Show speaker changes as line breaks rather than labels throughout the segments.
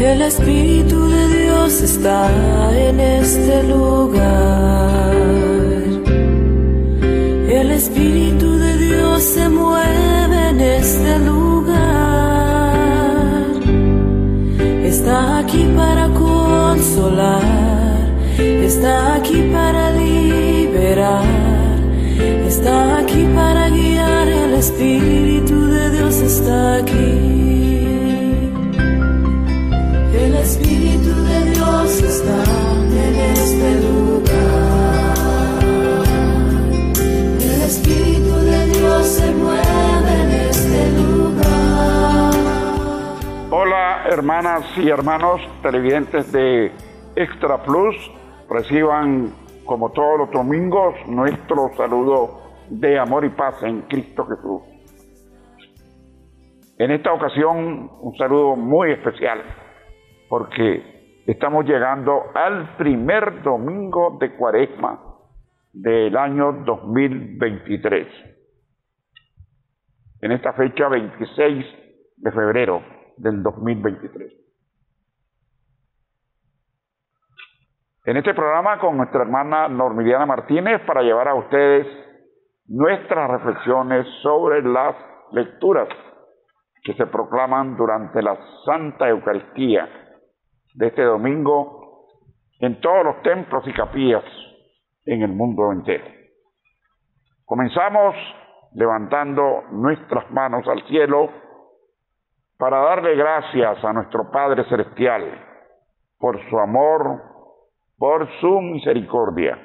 El Espíritu de Dios está en este lugar. El Espíritu de Dios se mueve en este lugar. Está aquí para consolar, está aquí para liberar, está aquí para guiar. El Espíritu de Dios está aquí. El Espíritu de Dios está en este lugar. El Espíritu de Dios se mueve en este lugar.
Hola, hermanas y hermanos televidentes de Extra Plus. Reciban, como todos los domingos, nuestro saludo de amor y paz en Cristo Jesús. En esta ocasión, un saludo muy especial, porque estamos llegando al primer domingo de Cuaresma del año 2023. En esta fecha, 26 de febrero del 2023. En este programa con nuestra hermana Normiliana Martínez para llevar a ustedes nuestras reflexiones sobre las lecturas que se proclaman durante la Santa Eucaristía de este domingo en todos los templos y capillas en el mundo entero. Comenzamos levantando nuestras manos al cielo para darle gracias a nuestro Padre Celestial por su amor, por su misericordia,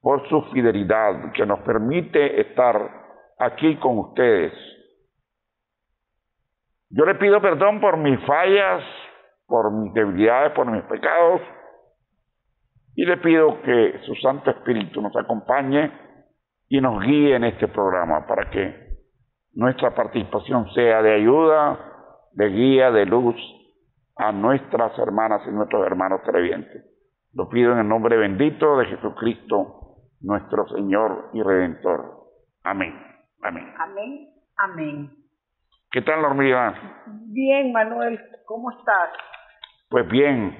por su fidelidad que nos permite estar aquí con ustedes. Yo le pido perdón por mis fallas, por mis debilidades, por mis pecados, y le pido que su Santo Espíritu nos acompañe y nos guíe en este programa para que nuestra participación sea de ayuda, de guía, de luz a nuestras hermanas y nuestros hermanos televidentes. Lo pido en el nombre bendito de Jesucristo, nuestro Señor y Redentor. Amén. Amén.
Amén. Amén.
¿Qué tal, Normiliana?
Bien, Manuel, ¿cómo estás?
Pues bien.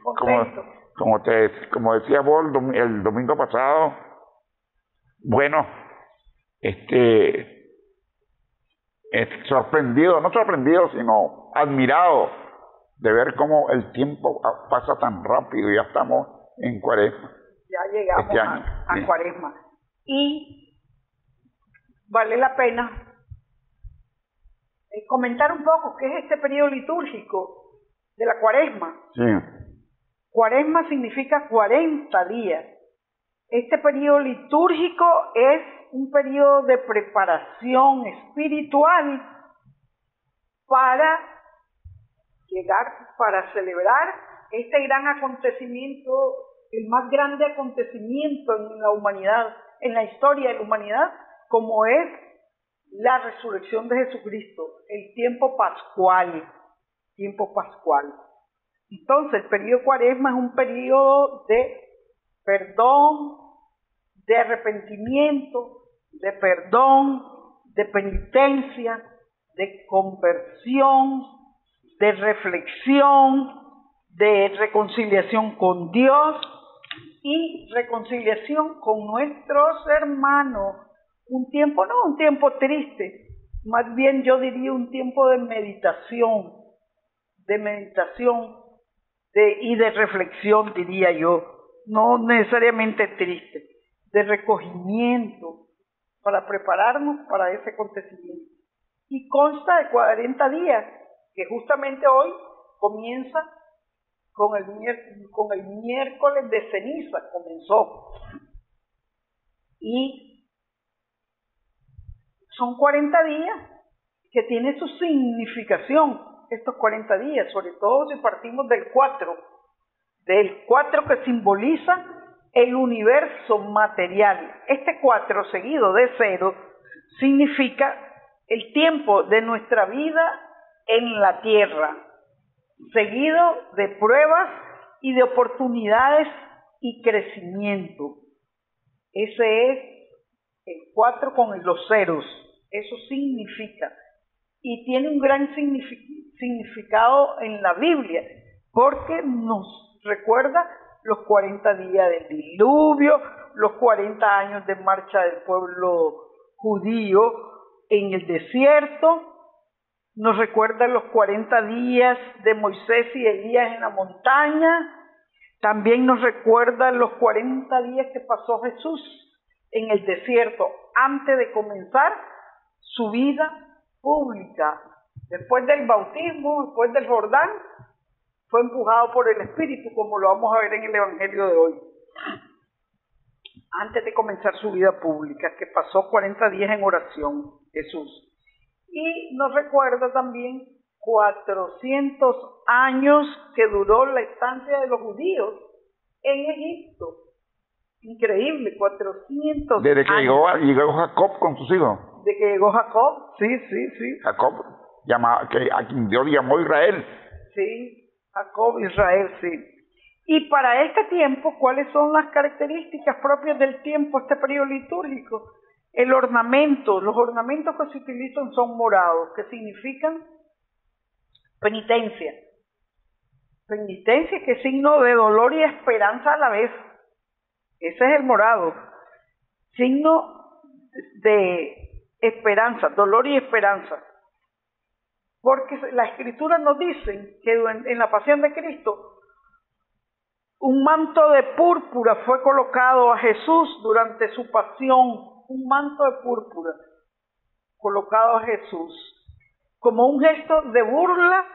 Contento.
Como decía vos el domingo pasado, bueno, sorprendido, no sorprendido, sino admirado de ver cómo el tiempo pasa tan rápido. Ya estamos en Cuaresma.
Ya llegamos
este año,
a
sí.
Cuaresma. Y vale la pena comentar un poco qué es este periodo litúrgico de la Cuaresma.
Sí.
Cuaresma significa 40 días. Este periodo litúrgico es un periodo de preparación espiritual para celebrar este gran acontecimiento, el más grande acontecimiento en la humanidad, en la historia de la humanidad, como es la resurrección de Jesucristo, el tiempo pascual. Entonces, el periodo Cuaresma es un periodo de perdón, de arrepentimiento, de perdón, de penitencia, de conversión, de reflexión, de reconciliación con Dios y reconciliación con nuestros hermanos. Un tiempo triste, más bien yo diría un tiempo de meditación y de reflexión, diría yo, no necesariamente triste, de recogimiento para prepararnos para ese acontecimiento. Y consta de 40 días, que justamente hoy comienza con el miércoles de ceniza, comenzó. Y son 40 días que tiene su significación, estos 40 días, sobre todo si partimos del 4 que simboliza el universo material. Este 4 seguido de 0 significa el tiempo de nuestra vida en la tierra, seguido de pruebas y de oportunidades y crecimiento. Ese es el 4 con los ceros, eso significa. Y tiene un gran significado en la Biblia, porque nos recuerda los 40 días del diluvio, los 40 años de marcha del pueblo judío en el desierto, nos recuerda los 40 días de Moisés y Elías en la montaña, también nos recuerda los 40 días que pasó Jesús en el desierto antes de comenzar su vida pública. Después del bautismo, después del Jordán, fue empujado por el Espíritu, como lo vamos a ver en el Evangelio de hoy. Antes de comenzar su vida pública, que pasó 40 días en oración, Jesús. Y nos recuerda también 400 años que duró la estancia de los judíos en Egipto. Increíble, 400
Desde que
años.
llegó Jacob con sus hijos.
De que llegó Jacob, sí.
Jacob, a quien Dios llamó Israel.
Sí, Jacob, Israel, sí. Y para este tiempo, ¿cuáles son las características propias del tiempo, este periodo litúrgico? El ornamento, los ornamentos que se utilizan son morados, que significan penitencia. Penitencia que es signo de dolor y esperanza a la vez. Ese es el morado. Signo de esperanza, dolor y esperanza. Porque las escrituras nos dicen que en la pasión de Cristo, un manto de púrpura fue colocado a Jesús durante su pasión. Un manto de púrpura colocado a Jesús como un gesto de burla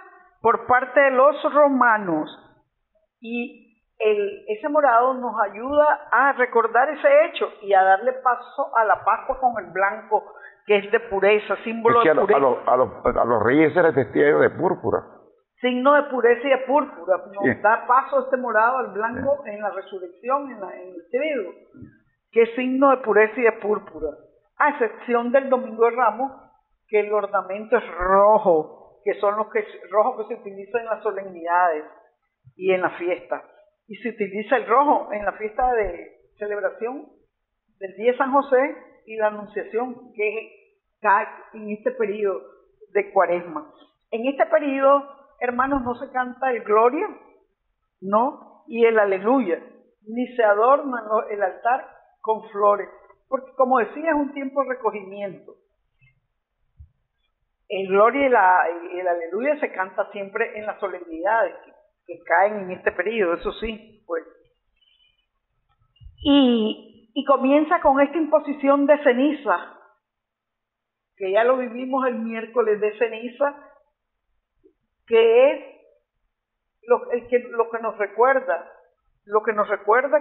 por parte de los romanos, y ese morado nos ayuda a recordar ese hecho y a darle paso a la Pascua con el blanco, que es de pureza, símbolo de pureza.
A los reyes se les vestía de púrpura.
Signo de pureza y de púrpura. Nos
Sí.
da paso este morado al blanco en la resurrección, en el trigo, que es signo de pureza y de púrpura, a excepción del Domingo de Ramos, que el ornamento es rojo, que son los rojos que se utilizan en las solemnidades y en la fiesta. Y se utiliza el rojo en la fiesta de celebración del día de San José y la Anunciación, que cae en este periodo de Cuaresma. En este periodo, hermanos, no se canta el Gloria, no, y el Aleluya, ni se adorna el altar con flores, porque como decía, es un tiempo de recogimiento. El Gloria y el Aleluya se canta siempre en las solemnidades que caen en este periodo, eso sí, pues. Y comienza con esta imposición de ceniza, que ya lo vivimos el miércoles de ceniza, que es lo que nos recuerda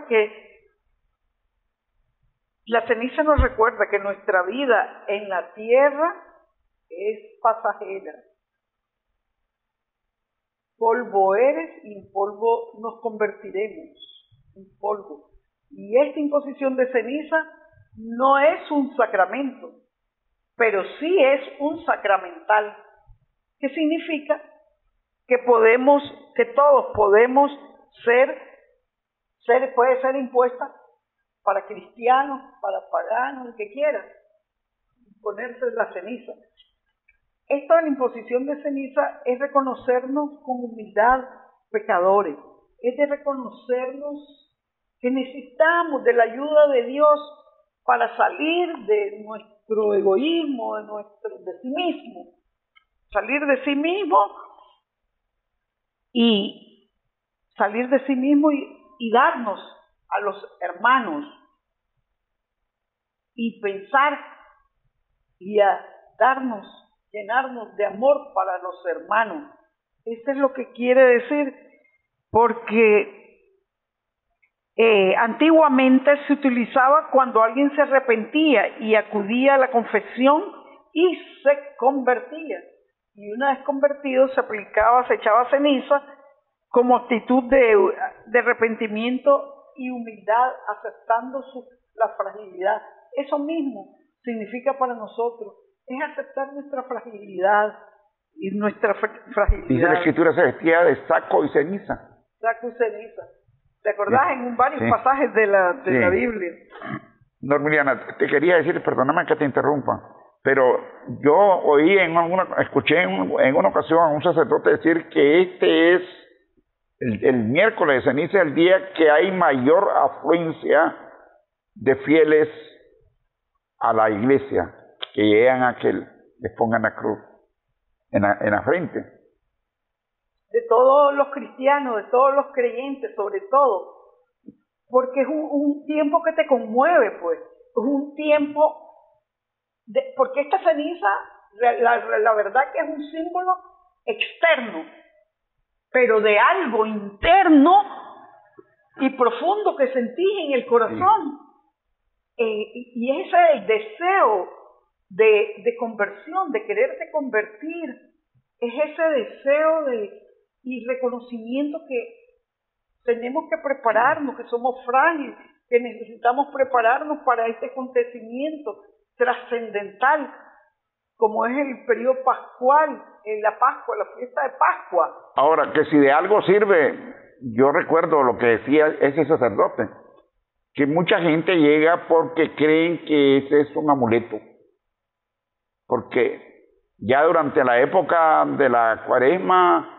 que la ceniza nos recuerda que nuestra vida en la tierra es pasajera. Polvo eres y en polvo nos convertiremos, en polvo. Y esta imposición de ceniza no es un sacramento, pero sí es un sacramental. ¿Qué significa? Que todos podemos puede ser impuesta para cristianos, para paganos, el que quiera, ponerse la ceniza. Esto de la imposición de ceniza es reconocernos con humildad pecadores, es de reconocernos que necesitamos de la ayuda de Dios para salir de nuestro egoísmo, de sí mismo, salir de sí mismo y darnos a los hermanos y pensar y a llenarnos de amor para los hermanos. Esto es lo que quiere decir, porque antiguamente se utilizaba cuando alguien se arrepentía y acudía a la confesión y se convertía. Y una vez convertido se echaba ceniza como actitud de arrepentimiento y humildad, aceptando la fragilidad. Eso mismo significa para nosotros, es aceptar nuestra fragilidad y nuestra fragilidad.
Dice la Escritura, se vestía de saco y ceniza.
Saco y ceniza. ¿Te acordás? En varios pasajes de la Biblia.
Normiliana, te quería decir, perdóname que te interrumpa, Pero yo escuché en una ocasión a un sacerdote decir que este es el miércoles de ceniza, el día que hay mayor afluencia de fieles a la iglesia, que llegan a que les pongan la cruz en la frente.
De todos los cristianos, de todos los creyentes, sobre todo, porque es un tiempo que te conmueve, pues, es un tiempo, porque esta ceniza, la verdad que es un símbolo externo, pero de algo interno y profundo que sentís en el corazón. Y ese es el deseo de conversión, de quererte convertir, es ese deseo y reconocimiento que tenemos que prepararnos, que somos frágiles, que necesitamos prepararnos para este acontecimiento trascendental, como es el periodo pascual, la Pascua, la fiesta de Pascua.
Ahora, que si de algo sirve, yo recuerdo lo que decía ese sacerdote, que mucha gente llega porque creen que ese es un amuleto, porque ya durante la época de la Cuaresma,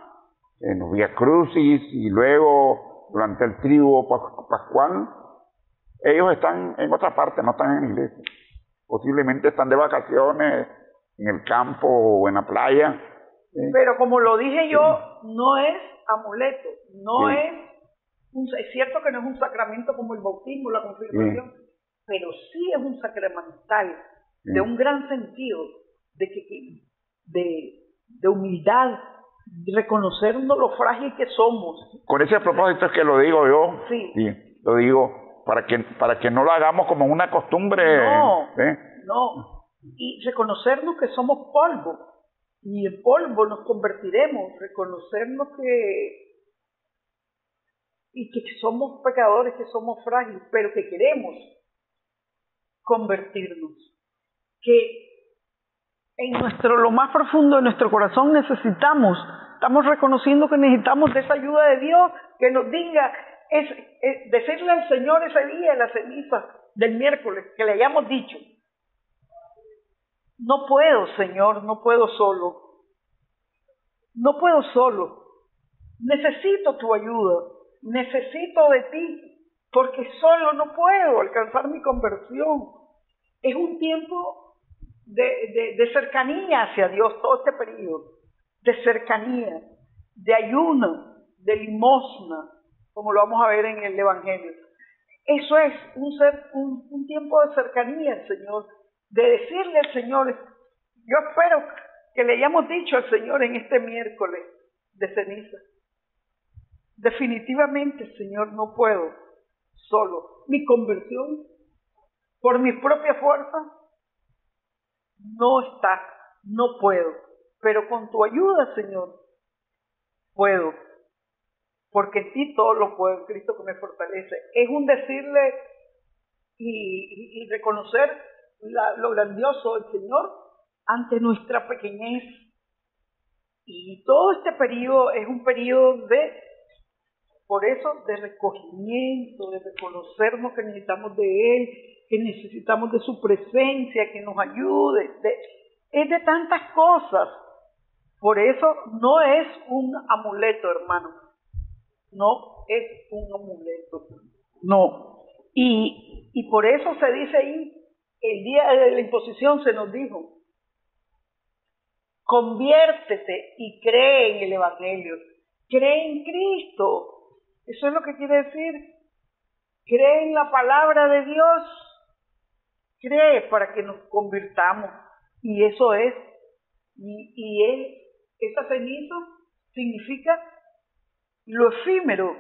en los Vía Crucis y luego durante el triduo pascual, ellos están en otra parte, no están en la iglesia. Posiblemente están de vacaciones en el campo o en la playa.
Pero como lo dije yo, no es amuleto, no es cierto que no es un sacramento como el bautismo, la confirmación, pero sí es un sacramental de un gran sentido de humildad, de reconocernos lo frágil que somos.
Con ese propósito es que lo digo yo, lo digo para que no lo hagamos como una costumbre.
No, y reconocernos que somos polvo, y en polvo nos convertiremos, reconocernos que somos pecadores, que somos frágiles, pero que queremos convertirnos, que en lo más profundo de nuestro corazón estamos reconociendo que necesitamos de esa ayuda de Dios, que nos diga, decirle al Señor ese día de la ceniza del miércoles, que le hayamos dicho, no puedo, Señor, no puedo solo, necesito tu ayuda, necesito de ti, porque solo no puedo alcanzar mi conversión. Es un tiempo de cercanía hacia Dios, todo este periodo, de cercanía, de ayuno, de limosna, como lo vamos a ver en el Evangelio. Eso es un tiempo de cercanía al Señor, de decirle al Señor, yo espero que le hayamos dicho al Señor en este miércoles de ceniza, definitivamente, Señor, no puedo solo. Mi conversión, por mi propia fuerza, no puedo. Pero con tu ayuda, Señor, puedo. Porque en ti todo lo puedo, en Cristo que me fortalece. Es un decirle y reconocer lo grandioso del Señor ante nuestra pequeñez. Y todo este periodo es un periodo por eso, de recogimiento, de reconocernos que necesitamos de Él, que necesitamos de su presencia, que nos ayude. Es de tantas cosas. Por eso no es un amuleto, hermano. No es un amuleto. No. Y por eso se dice ahí, el día de la imposición se nos dijo, conviértete y cree en el Evangelio. Cree en Cristo. Eso es lo que quiere decir. Cree en la palabra de Dios. Cree para que nos convirtamos. Y eso es. Esa ceniza significa lo efímero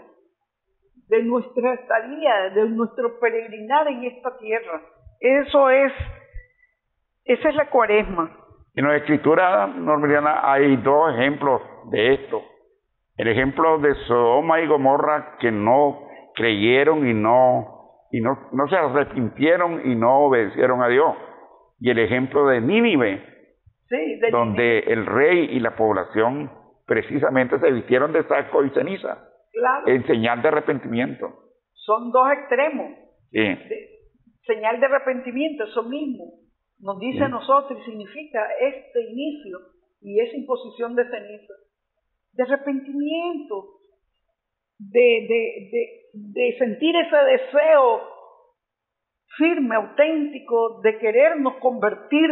de nuestra estadía, de nuestro peregrinar en esta tierra. Esa es la Cuaresma.
En la Escritura, Normiliana, hay dos ejemplos de esto. El ejemplo de Sodoma y Gomorra, que no creyeron y no se arrepintieron y no obedecieron a Dios. Y el ejemplo de Nínive, donde el rey y la población precisamente se vistieron de saco y ceniza, en señal de arrepentimiento.
Son dos extremos.
Sí.
Señal de arrepentimiento, eso mismo. nos dice a nosotros, y significa este inicio y esa imposición de ceniza, de arrepentimiento, de sentir ese deseo firme, auténtico, de querernos convertir,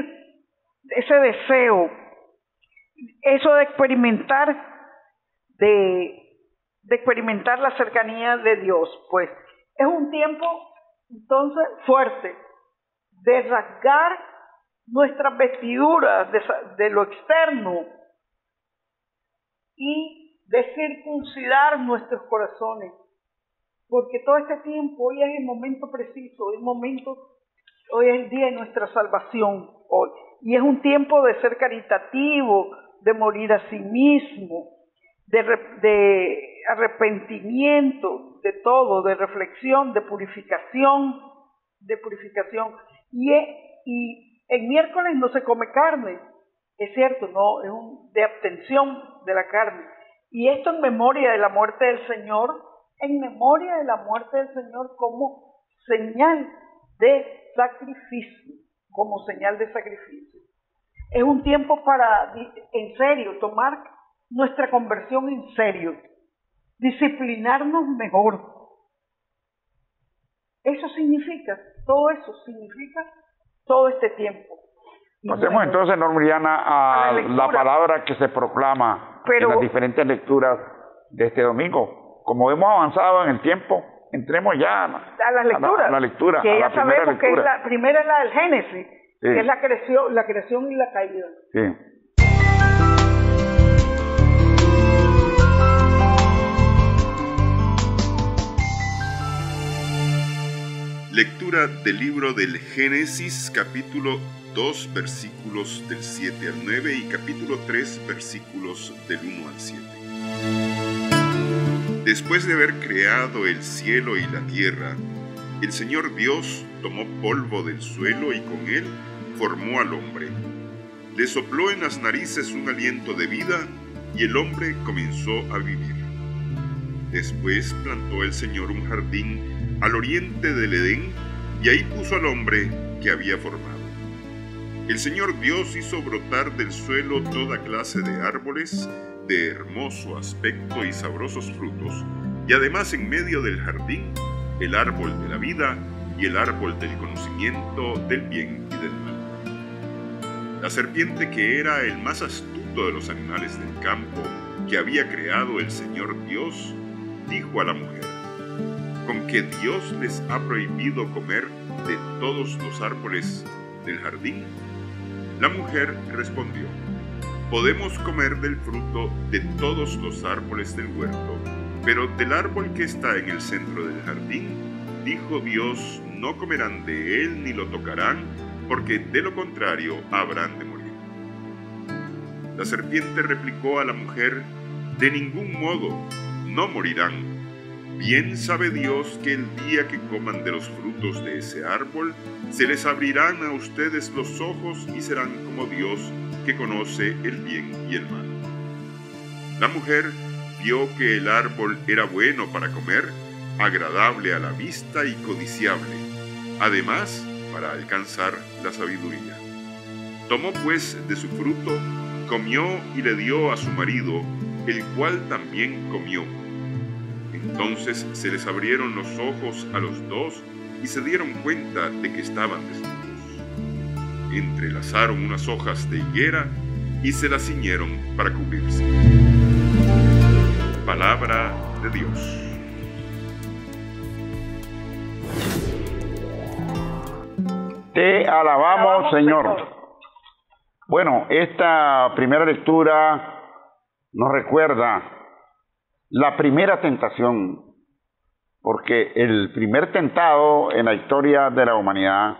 ese deseo, eso de experimentar la cercanía de Dios. Pues es un tiempo entonces fuerte de rasgar nuestras vestiduras de lo externo y de circuncidar nuestros corazones, porque todo este tiempo, hoy es el momento preciso, hoy es el día de nuestra salvación, hoy, y es un tiempo de ser caritativo, de morir a sí mismo, de arrepentimiento, de todo, de reflexión, de purificación, y el miércoles no se come carne, es cierto, no, es de abstención de la carne, y esto en memoria de la muerte del Señor, como señal de sacrificio, Es un tiempo para, en serio, tomar nuestra conversión en serio, disciplinarnos mejor. Eso significa todo este tiempo.
Pasemos entonces, Norma Liliana, a la palabra que se proclama en las diferentes lecturas de este domingo. Como hemos avanzado en el tiempo, entremos ya
a las lecturas.
A la lectura,
que
a
ya
la
sabemos que la primera es la del Génesis,
sí,
que es la creación y la caída.
Sí.
Lectura del libro del Génesis, capítulo 2, versículos del 7 al 9 y capítulo 3, versículos del 1 al 7. Después de haber creado el cielo y la tierra, el Señor Dios tomó polvo del suelo y con él formó al hombre. Le sopló en las narices un aliento de vida y el hombre comenzó a vivir. Después plantó el Señor un jardín al oriente del Edén y ahí puso al hombre que había formado. El Señor Dios hizo brotar del suelo toda clase de árboles de hermoso aspecto y sabrosos frutos, y además en medio del jardín el árbol de la vida y el árbol del conocimiento del bien y del mal. La serpiente, que era el más astuto de los animales del campo que había creado el Señor Dios, dijo a la mujer: ¿con que Dios les ha prohibido comer de todos los árboles del jardín? La mujer respondió: podemos comer del fruto de todos los árboles del huerto, pero del árbol que está en el centro del jardín, dijo Dios, no comerán de él ni lo tocarán, porque de lo contrario habrán de morir. La serpiente replicó a la mujer: de ningún modo, no morirán. Bien sabe Dios que el día que coman de los frutos de ese árbol, se les abrirán a ustedes los ojos y serán como Dios, que conoce el bien y el mal. La mujer vio que el árbol era bueno para comer, agradable a la vista y codiciable, además para alcanzar la sabiduría. Tomó pues de su fruto, comió y le dio a su marido, el cual también comió. Entonces se les abrieron los ojos a los dos y se dieron cuenta de que estaban desnudos. Entrelazaron unas hojas de higuera y se las ciñeron para cubrirse. Palabra de Dios.
Te alabamos, Señor. Bueno, esta primera lectura nos recuerda la primera tentación, porque el primer tentado en la historia de la humanidad,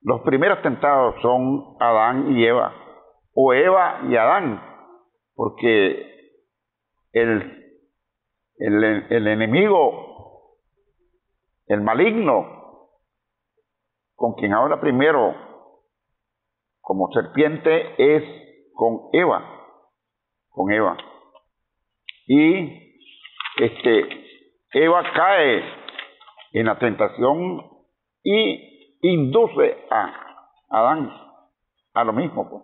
los primeros tentados son Adán y Eva, o Eva y Adán, porque el enemigo, el maligno, con quien habla primero como serpiente, es con Eva. Y Eva cae en la tentación y induce a Adán a lo mismo, pues.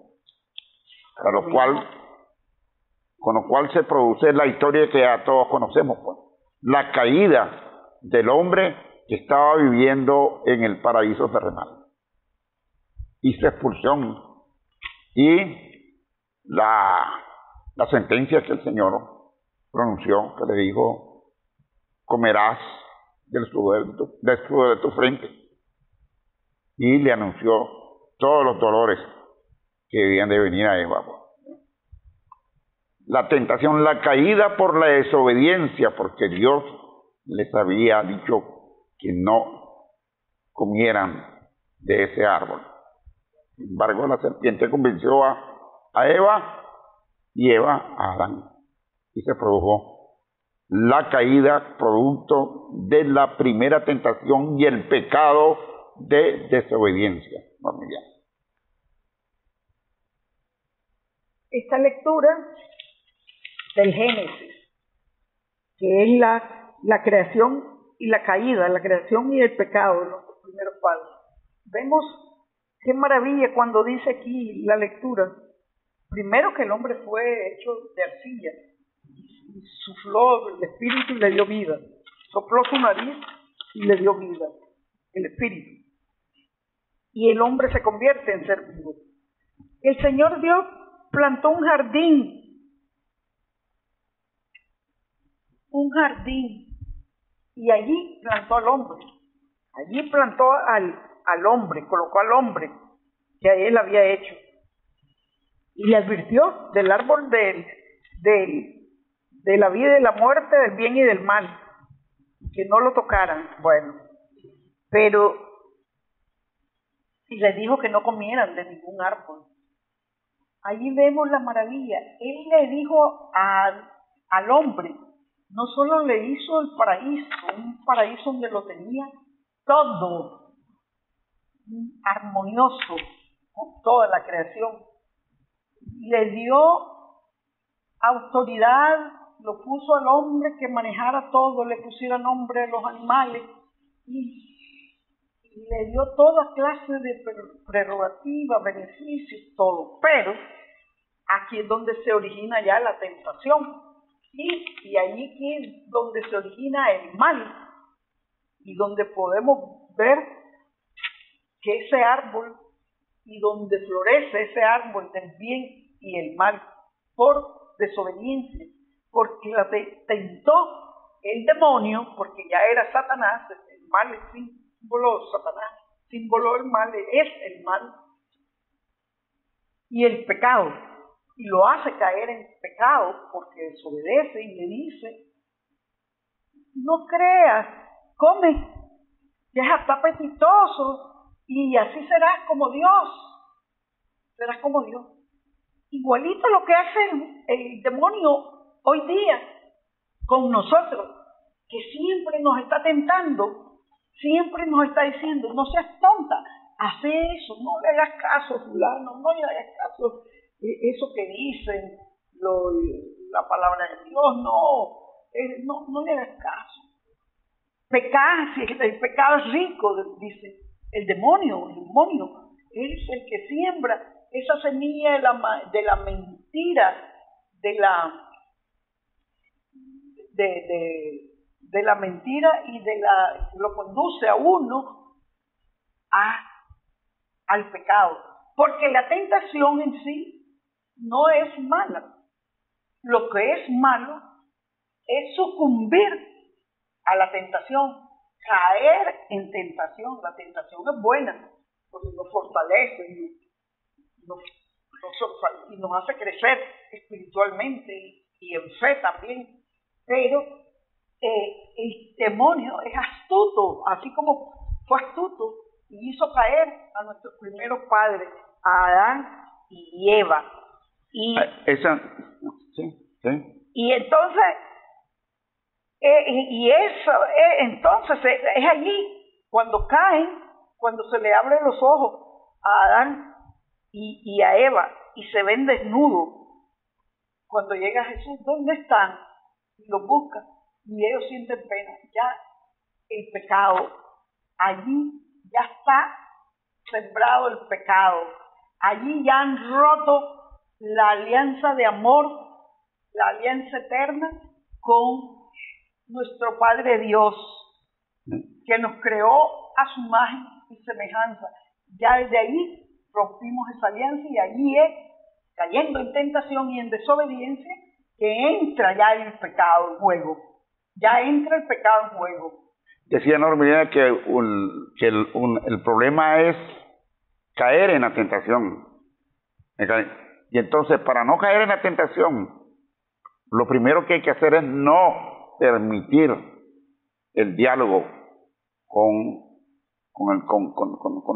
Con lo cual se produce la historia que ya todos conocemos, pues. La caída del hombre que estaba viviendo en el paraíso terrenal. Y su expulsión. Y la sentencia que el Señor pronunció, que le dijo: comerás del sudor de tu frente. Y le anunció todos los dolores que debían de venir a Eva. La tentación, la caída por la desobediencia, porque Dios les había dicho que no comieran de ese árbol. Sin embargo, la serpiente convenció a Eva y Eva a Adán. Y se produjo la caída producto de la primera tentación y el pecado de desobediencia.
Esta lectura del Génesis, que es la creación y la caída, la creación y el pecado de los primeros padres. Vemos qué maravilla cuando dice aquí la lectura, primero que el hombre fue hecho de arcilla, y sufló el espíritu y le dio vida, sopló su nariz y le dio vida, el espíritu. Y el hombre se convierte en ser vivo. El Señor Dios plantó un jardín, y allí plantó al hombre. Allí plantó al hombre, colocó al hombre que a él había hecho. Y le advirtió del árbol de la vida y de la muerte, del bien y del mal, que no lo tocaran. Bueno, pero y les dijo que no comieran de ningún árbol. Allí vemos la maravilla. Él le dijo al hombre, no solo le hizo el paraíso, un paraíso donde lo tenía todo, armonioso, con toda la creación. Le dio autoridad, lo puso al hombre que manejara todo, le pusiera nombre a los animales y le dio toda clase de prerrogativas, beneficios, todo. Pero aquí es donde se origina ya la tentación. Y allí es donde se origina el mal. Y donde podemos ver que ese árbol, y donde florece ese árbol del bien y el mal, por desobediencia. Porque la tentó el demonio, porque ya era Satanás, el mal es símbolo de Satanás, símbolo del mal es el mal, y el pecado, y lo hace caer en pecado porque desobedece y le dice: no creas, come, que es hasta apetitoso, y así serás como Dios, igualito lo que hace el demonio hoy día con nosotros, que siempre nos está tentando. Siempre nos está diciendo: no seas tonta, haz eso, no le hagas caso, fulano, no le hagas caso, eso que dicen, la palabra de Dios, no le hagas caso. Pecar, si el pecado es rico, dice el demonio es el que siembra esa semilla de la mentira, de la mentira y lo conduce a uno al pecado. Porque la tentación en sí no es mala. Lo que es malo es sucumbir a la tentación, caer en tentación. La tentación es buena, porque nos fortalece y nos hace crecer espiritualmente y en fe también. Pero el demonio es astuto, así como fue astuto y hizo caer a nuestros primeros padres, a Adán y Eva. Y entonces, entonces es allí cuando caen, cuando se le abren los ojos a Adán y a Eva y se ven desnudos. Cuando llega Jesús, ¿dónde están? Y los buscan y ellos sienten pena. Ya el pecado allí ya está sembrado el pecado. Allí ya han roto la alianza de amor, la alianza eterna con nuestro Padre Dios, que nos creó a su imagen y semejanza. Ya desde ahí rompimos esa alianza y allí es, cayendo en tentación y en desobediencia, que entra ya el pecado en juego. Ya entra el pecado en juego.
Decía Norma que el problema es caer en la tentación. Y entonces, para no caer en la tentación, lo primero que hay que hacer es no permitir el diálogo con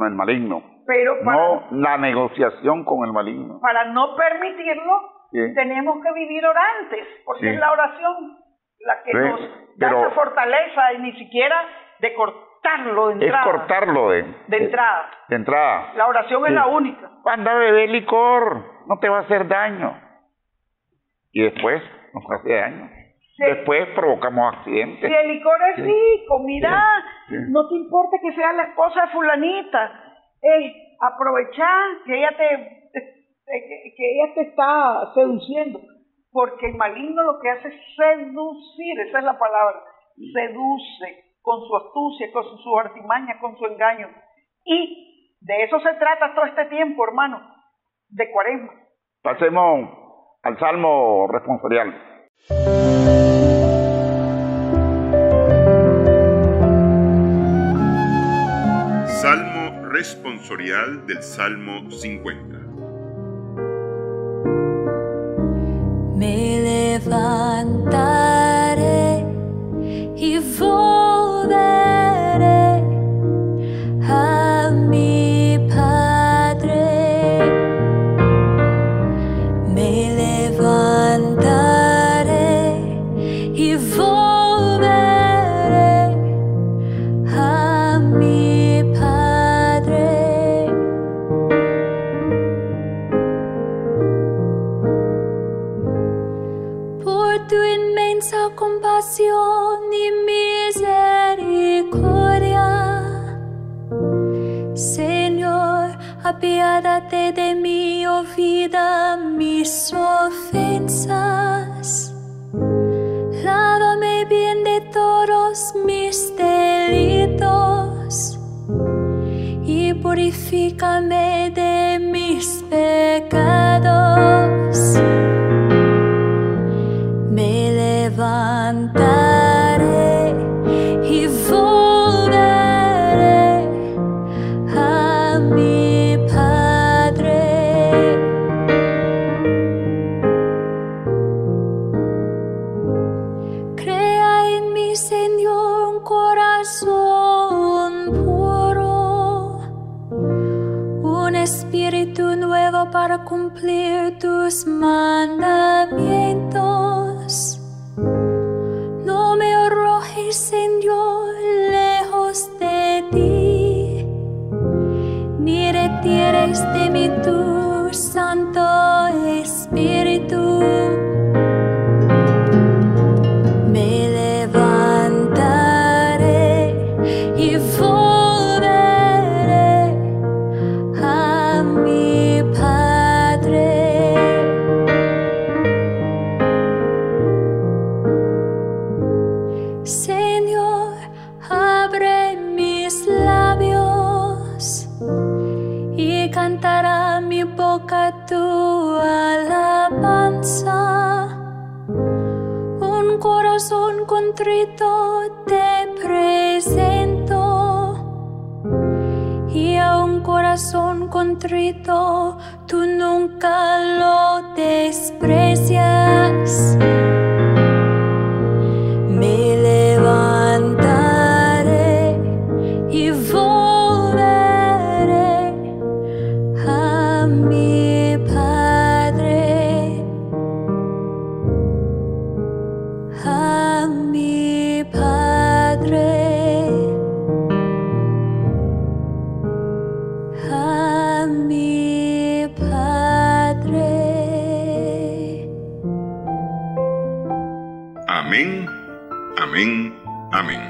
el maligno.
Pero
no la negociación con el maligno.
Para no permitirlo, sí, tenemos que vivir orantes, porque sí, es la oración la que nos da esa fortaleza, y ni siquiera de cortarlo de entrada.
Es cortarlo de entrada. De entrada.
La oración es la única.
Anda a beber licor, no te va a hacer daño. Y después nos hace daño. Sí. Después provocamos accidentes.
Si el licor es rico, mira, no te importa que sea la esposa de fulanita. Aprovechar que ella te está seduciendo, porque el maligno lo que hace es seducir, esa es la palabra, seduce con su astucia, con sus artimañas, con su engaño, y de eso se trata todo este tiempo, hermano, de Cuaresma.
Pasemos al Salmo responsorial.
Salmo responsorial del Salmo 50.
Me levantaré y volveré a mi Padre. Me levantaré y volveré a mi Padre. Por tu inmensa compasión y misericordia, Señor, apiádate de mí, olvida mis ofensas. Lávame bien de todos mis delitos y purifícame de mis pecados. Me levantaré y volveré a mi Padre. Crea en mí, Señor, un corazón puro, un espíritu nuevo para cumplir tus mandamientos. No me arrojes, Señor, lejos de ti, ni retires de mí tu Santo Espíritu. Me levantaré y volveré a mi Padre. Señor, abre mis labios y cantará mi boca tu alabanza. Un corazón contrito te presento, y a un corazón contrito tú nunca lo desprecias. Me levantaré y volveré a mi Padre, a mi Padre, a mi Padre.
Amén, amén, amén.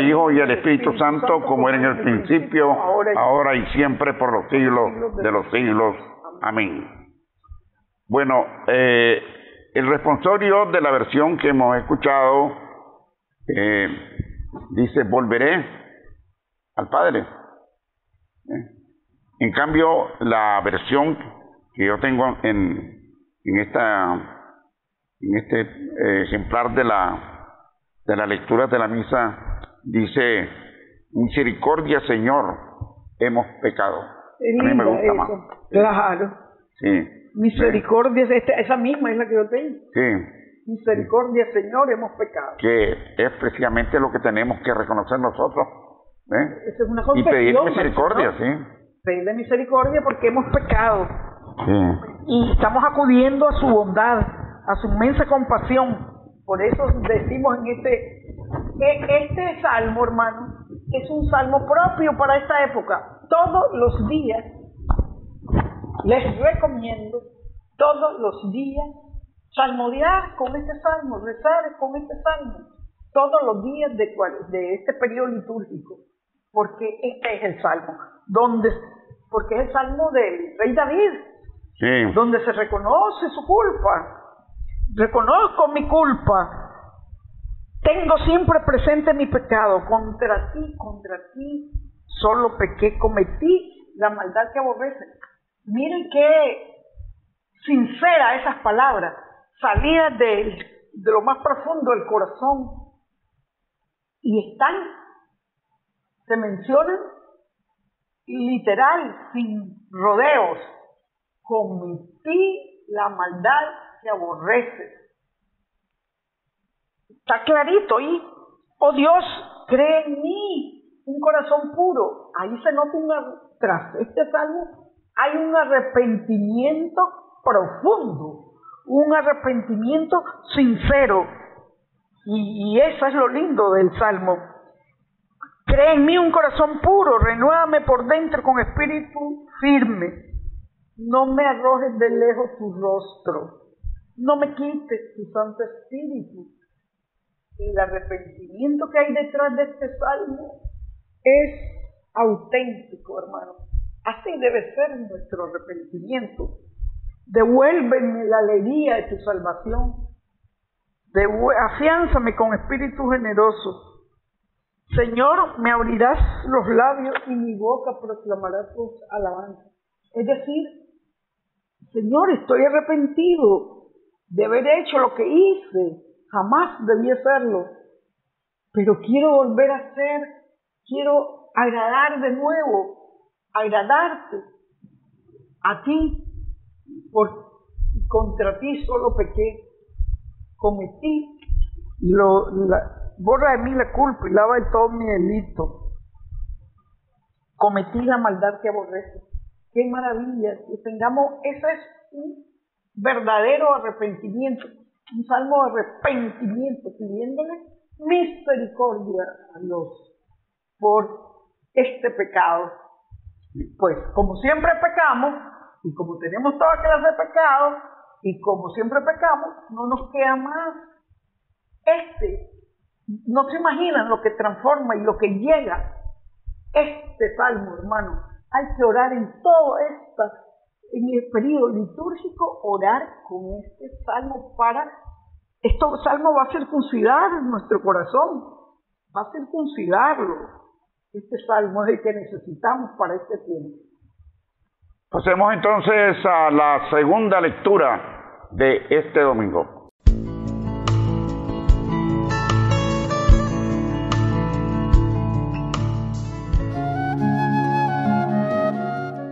del Hijo y del Espíritu Santo, como era en el principio, ahora y siempre, por los siglos de los siglos. Amén. Bueno, el responsorio de la versión que hemos escuchado dice: volveré al Padre. En cambio, la versión que yo tengo en este ejemplar de la lectura de la misa dice: misericordia, Señor, hemos pecado. A mí me gusta más.
Claro.
Sí.
Misericordia, esa misma es la que yo tengo.
Sí.
Misericordia, Señor, hemos pecado.
Que es precisamente lo que tenemos que reconocer nosotros.
Esa es una
y
confesión,
pedir misericordia,
¿no?
sí.
Pedirle misericordia porque hemos pecado.
Sí.
Y estamos acudiendo a su bondad, a su inmensa compasión. Por eso decimos este salmo, hermano, es un salmo propio para esta época. Todos los días les recomiendo, todos los días, salmodiar con este salmo, rezar con este salmo, todos los días de este periodo litúrgico, porque este es el salmo, porque es el salmo del rey David,
Sí.
donde se reconoce su culpa. Reconozco mi culpa, tengo siempre presente mi pecado, contra ti solo pequé, cometí la maldad que aborrece. Miren qué sincera esas palabras, salidas de lo más profundo del corazón, y se mencionan literal, sin rodeos: cometí la maldad que aborrece. Está clarito. Y, oh Dios, cree en mí un corazón puro. Ahí se nota tras este salmo hay un arrepentimiento profundo, un arrepentimiento sincero, y eso es lo lindo del salmo. Cree en mí un corazón puro, renuévame por dentro con espíritu firme. No me arrojes de lejos tu rostro, no me quites tu Santo Espíritu. El arrepentimiento que hay detrás de este salmo es auténtico, hermano. Así debe ser nuestro arrepentimiento. Devuélveme la alegría de tu salvación. Afiánzame con espíritu generoso. Señor, me abrirás los labios y mi boca proclamará tus alabanzas. Es decir, Señor, estoy arrepentido de haber hecho lo que hice. Jamás debí hacerlo. Pero quiero volver a hacer, quiero agradar de nuevo, agradarte a ti, contra ti solo pequé, cometí, borra de mí la culpa y lava de todo mi delito. Cometí la maldad que aborrece. Qué maravilla que tengamos, ese es un verdadero arrepentimiento, un salmo de arrepentimiento, pidiéndole misericordia a Dios por este pecado. Pues como siempre pecamos, y como tenemos toda clase de pecados, y como siempre pecamos, no nos queda más. No se imaginan lo que transforma y lo que llega este salmo, hermano. Hay que orar en el periodo litúrgico, orar con este salmo este salmo va a circuncidar nuestro corazón, va a circuncidarlo. Este salmo es el que necesitamos para este tiempo.
Pasemos entonces a la segunda lectura de este domingo.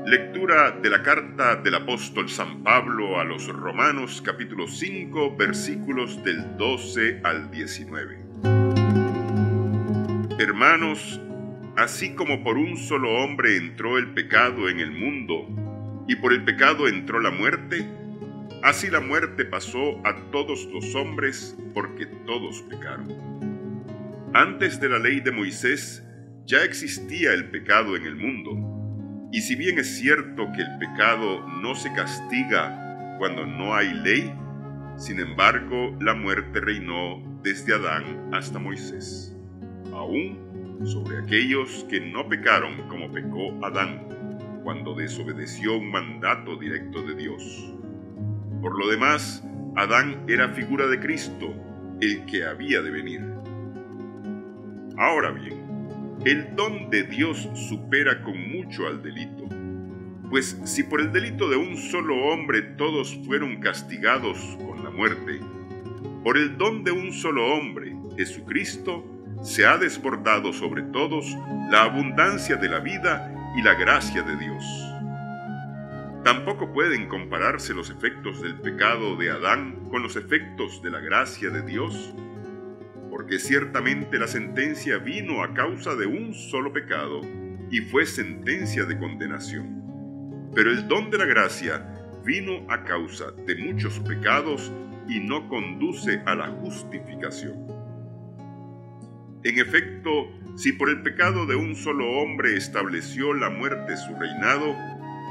Lectura de la carta del apóstol San Pablo a los Romanos, capítulo 5, versículos del 12 al 19. Hermanos, así como por un solo hombre entró el pecado en el mundo, y por el pecado entró la muerte, así la muerte pasó a todos los hombres, porque todos pecaron. Antes de la ley de Moisés ya existía el pecado en el mundo. Y si bien es cierto que el pecado no se castiga cuando no hay ley, sin embargo la muerte reinó desde Adán hasta Moisés, aún sobre aquellos que no pecaron como pecó Adán, cuando desobedeció un mandato directo de Dios. Por lo demás, Adán era figura de Cristo, el que había de venir. Ahora bien, el don de Dios supera con mucho al delito. Pues si por el delito de un solo hombre todos fueron castigados con la muerte, por el don de un solo hombre, Jesucristo, se ha desbordado sobre todos la abundancia de la vida y la gracia de Dios. Tampoco pueden compararse los efectos del pecado de Adán con los efectos de la gracia de Dios, porque ciertamente la sentencia vino a causa de un solo pecado y fue sentencia de condenación. Pero el don de la gracia vino a causa de muchos pecados y no conduce a la justificación. En efecto, si por el pecado de un solo hombre estableció la muerte su reinado,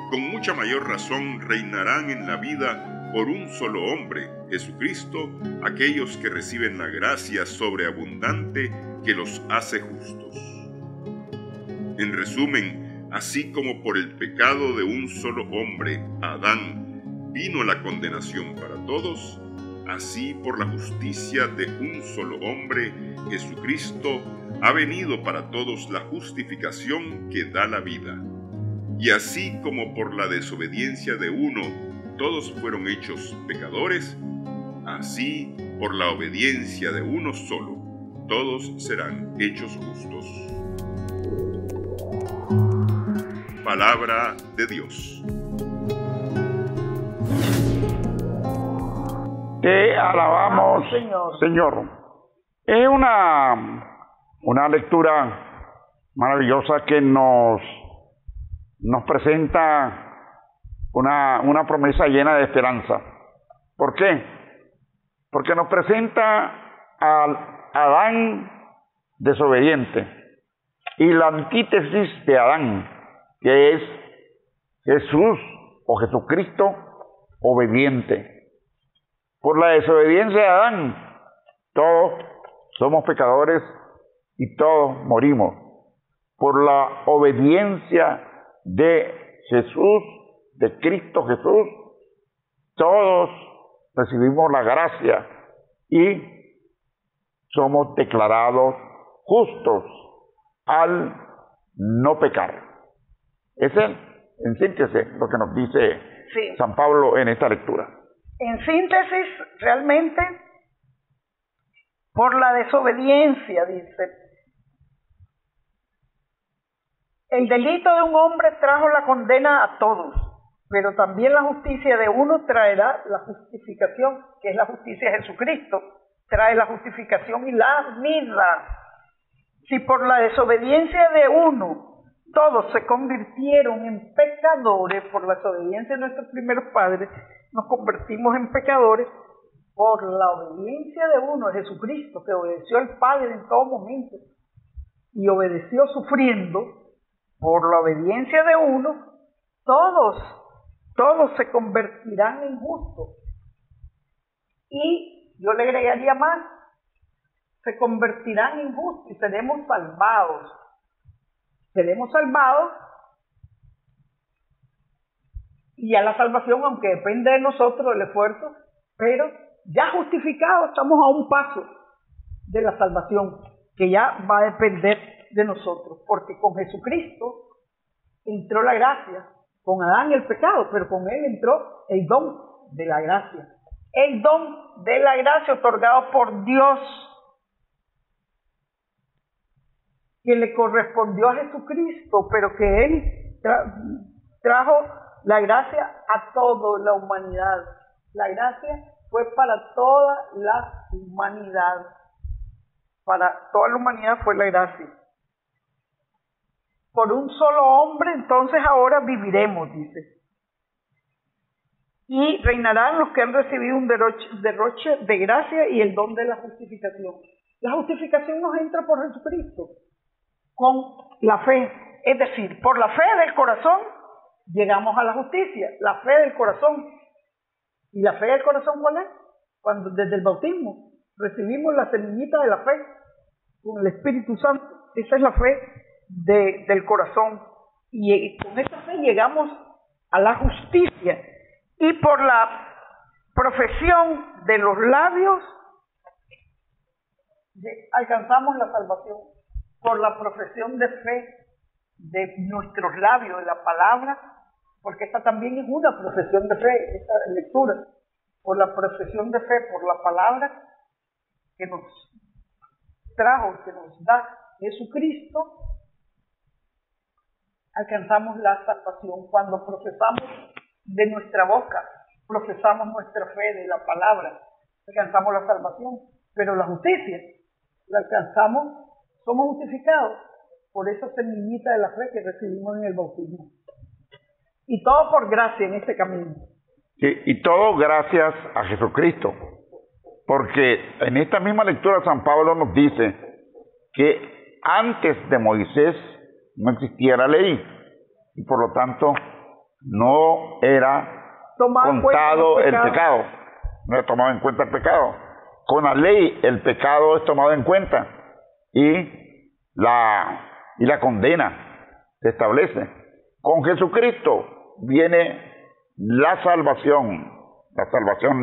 con mucha mayor razón reinarán en la vida por un solo hombre, Jesucristo, aquellos que reciben la gracia sobreabundante que los hace justos. En resumen, así como por el pecado de un solo hombre, Adán, vino la condenación para todos, así por la justicia de un solo hombre, Jesucristo, ha venido para todos la justificación que da la vida. Y así como por la desobediencia de uno todos fueron hechos pecadores, así por la obediencia de uno solo todos serán hechos justos. Palabra de Dios.
Te alabamos, Señor. Es una lectura maravillosa que nos presenta una promesa llena de esperanza. ¿Por qué? Porque nos presenta al Adán desobediente y la antítesis de Adán, que es Jesús o Jesucristo obediente. Por la desobediencia de Adán, todos somos pecadores y todos morimos. Por la obediencia de Jesús, de Cristo Jesús, todos recibimos la gracia y somos declarados justos al no pecar. Ese es, en síntesis, lo que nos dice San Pablo en esta lectura.
En síntesis, realmente, por la desobediencia, dice, el delito de un hombre trajo la condena a todos, pero también la justicia de uno traerá la justificación, que es la justicia de Jesucristo, trae la justificación y la vida. Si por la desobediencia de uno todos se convirtieron en pecadores, por la desobediencia de nuestros primeros padres, nos convertimos en pecadores, por la obediencia de uno, Jesucristo, que obedeció al Padre en todo momento y obedeció sufriendo, por la obediencia de uno, todos se convertirán en justos. Y yo le agregaría más, se convertirán en justos y seremos salvados. Seremos salvados, y a la salvación, aunque depende de nosotros el esfuerzo, pero ya justificados, estamos a un paso de la salvación, que ya va a depender de nosotros, porque con Jesucristo entró la gracia, con Adán el pecado, pero con él entró el don de la gracia. El don de la gracia otorgado por Dios, que le correspondió a Jesucristo, pero que él trajo la gracia a toda la humanidad. La gracia fue para toda la humanidad. Para toda la humanidad fue la gracia. Por un solo hombre, entonces ahora viviremos, dice. Y reinarán los que han recibido un derroche de gracia y el don de la justificación. La justificación nos entra por Jesucristo, con la fe. Es decir, por la fe del corazón llegamos a la justicia. La fe del corazón. ¿Y la fe del corazón cuál es? Cuando desde el bautismo recibimos la semillita de la fe con el Espíritu Santo Esa es la fe del corazón. Y con esa fe llegamos a la justicia. Y por la profesión de los labios alcanzamos la salvación. Por la profesión de fe de nuestros labios, de la palabra, porque esta también es una profesión de fe, esta lectura. Por la profesión de fe, por la palabra que nos trajo, que nos da Jesucristo, alcanzamos la salvación. Cuando profesamos de nuestra boca, profesamos nuestra fe de la palabra, alcanzamos la salvación. Pero la justicia la alcanzamos, somos justificados por esa semillita de la fe que recibimos en el bautismo. Y todo por gracia en este camino.
Y todo gracias a Jesucristo. Porque en esta misma lectura San Pablo nos dice que antes de Moisés no existía la ley. Y por lo tanto no era contado el pecado. No era tomado en cuenta el pecado. Con la ley el pecado es tomado en cuenta. Y la condena se establece. Con Jesucristo viene la salvación,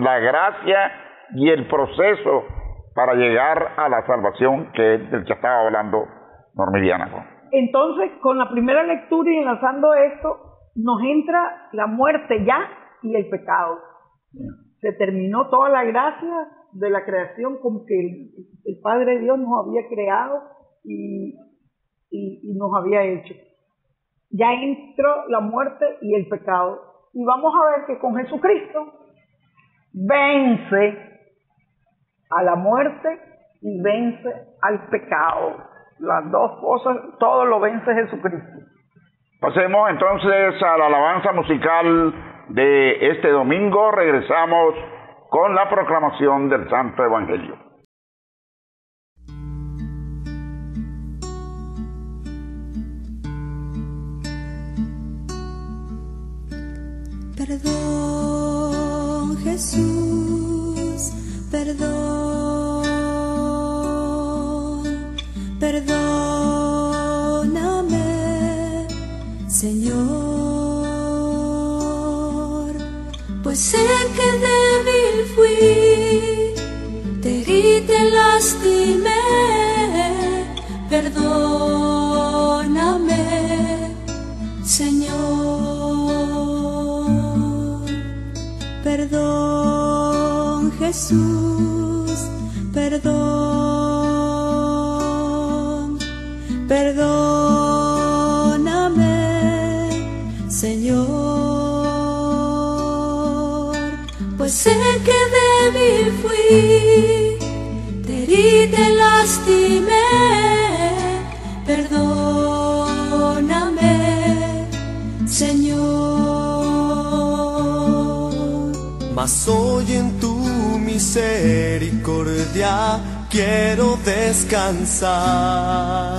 la gracia y el proceso para llegar a la salvación que es del que estaba hablando Normiliana.
Entonces, con la primera lectura y enlazando esto, nos entra la muerte ya y el pecado. Se terminó toda la gracia de la creación como que el Padre Dios nos había creado y nos había hecho. Ya entró la muerte y el pecado. Y vamos a ver que con Jesucristo vence a la muerte y vence al pecado. Las dos cosas, todo lo vence Jesucristo.
Pasemos entonces a la alabanza musical de este domingo. Regresamos con la proclamación del Santo Evangelio.
Perdón, Jesús, perdón, perdóname, Señor, pues sé que débil fui, te herí, te lastimé, perdóname, Señor. Perdón, Jesús, perdón, perdóname, Señor, pues sé que débil fui, te herí, te lastimé, perdóname, Señor.
Mas hoy en tu misericordia quiero descansar.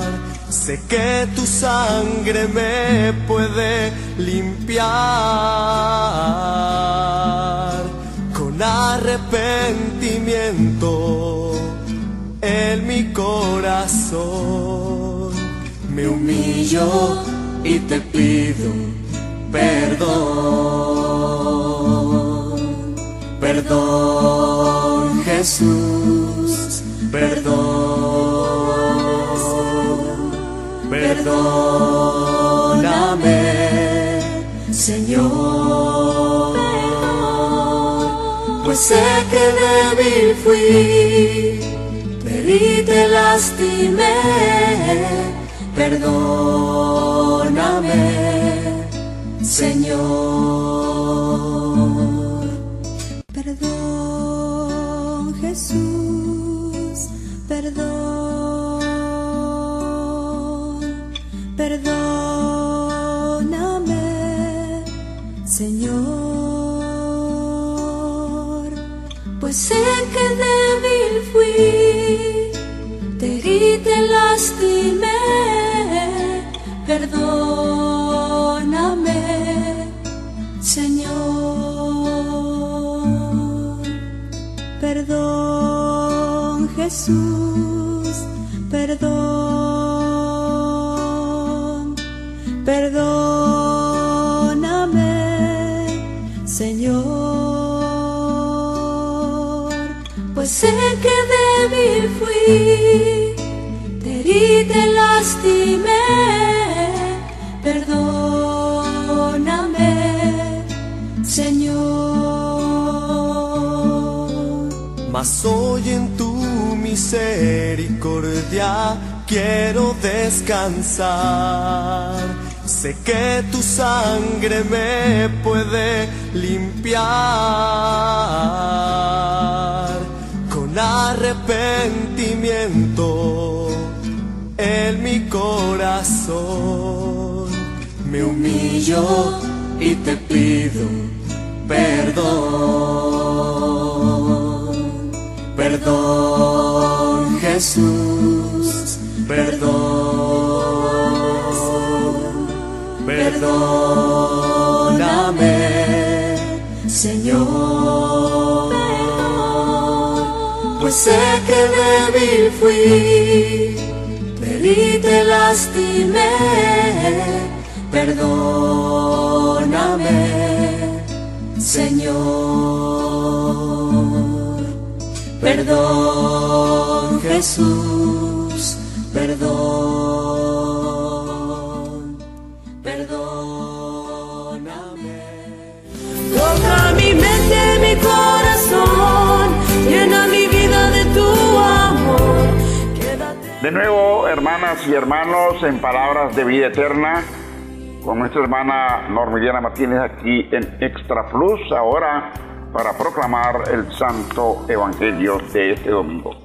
Sé que tu sangre me puede limpiar. Con arrepentimiento en mi corazón me humillo y te pido perdón. Perdón, Jesús, perdón, perdóname, Señor, pues sé que débil fui, te herí, te lastimé, perdóname, Señor. Perdón, Jesús, perdón, perdóname, Señor, pues sé que débil fui, te herí, te lastimé, perdóname, Señor. Perdón, Jesús, perdón. Señor, pues sé que débil fui, te herí, te lastimé, perdóname, Señor.
Mas hoy en tu misericordia quiero descansar. Sé que tu sangre me puede limpiar. Con arrepentimiento en mi corazón me humillo y te pido perdón. Perdón, Jesús, perdón. Perdóname, Señor, pues sé que débil fui, te herí, te lastimé, perdóname, Señor. Perdón, Jesús, perdón, perdóname.
Toca mi mente, mi corazón, llena mi vida de tu amor. Quédate.
De nuevo, hermanas y hermanos, en Palabras de Vida Eterna, con nuestra hermana Normiliana Martínez aquí en Extra Plus, ahora para proclamar el Santo Evangelio de este domingo.